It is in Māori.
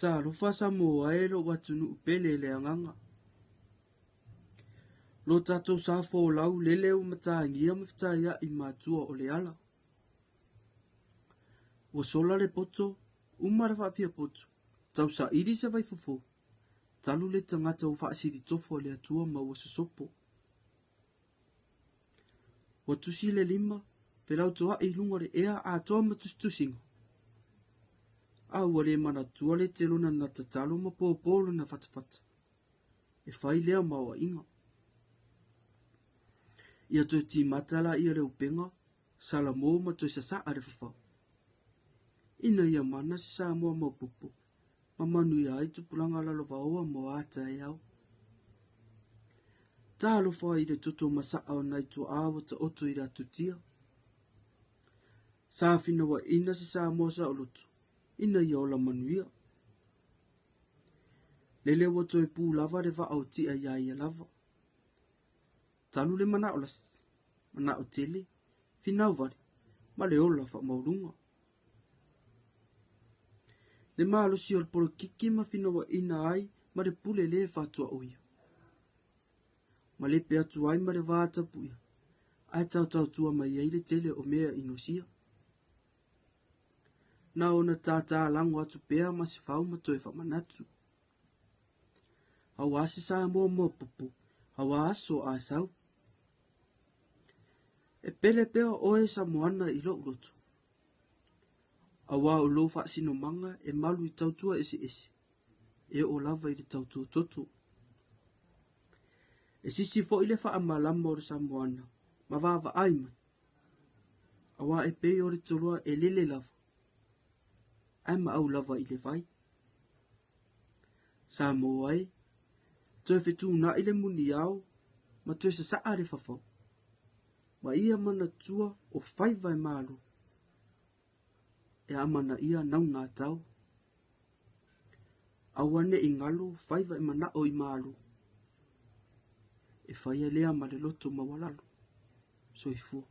Ta lo fasa mo ai lo watunu pele le anganga. Lo tatou sa fo lau lele o mata ngia mafta ya I matua o le ala. Wa sola le poto, umara fa fia poto. Tau sa iri se vai fofo. Talu le tangata o fa asiri tofo le atua ma wa sosopo. Wa tusi le lima, pelau toa I lunga le ea a toa matustusingo. A wale mana tua le telona na tatalo ma popolo na fatafata. E fai lea mawa inga. Ia toi ti matala ia le upenga, sala mo ma toi sa saa le fafau. Ina ia mana si saa mua maupupu, ma manu ia ai tupulanga lalo vaoa mo ata e au. Talo faa I le toto masaa o nai tu awa ta oto I la tutia. Saa fina wa ina si saa mua sa olotu, ina ia ola manuia. Lele wa toi pu lava le va au tia ia ia lava. Talu le mana olas, mana o tele, finau vare, ma le ola fa maurunga. Le malo si ol polo kiki ma fina wa ina ai, ma le pule le fatua oia. Ma le pe atu ai ma le vata puia, ai tau tua ma iei le tele o mea inosia. Na ona tata lango atu pea ma si fau ma toe fa manatu. Hawa asi sa mo pupu, hawa aso a sau. E pele pea oe sa moana I lo urotu. Awa o lo fa sino manga e malu I tautua esi. E o lava I le tautua toto. E sisi fo ile fa amalama o le sa moana, ma vava ai mai. Awa e pe o le tolua e lele lava. Ai ma au lava I le vai. Sa mo ai, toe fitu na ile muni au, ma toe sa saa le fafau. Ma ia mana tua o faiva e malu. E amana ia nau ngā tau. Awane I ngalu faiva e mana o I malu. E fai lea ma le loto mawalalu. Soifua.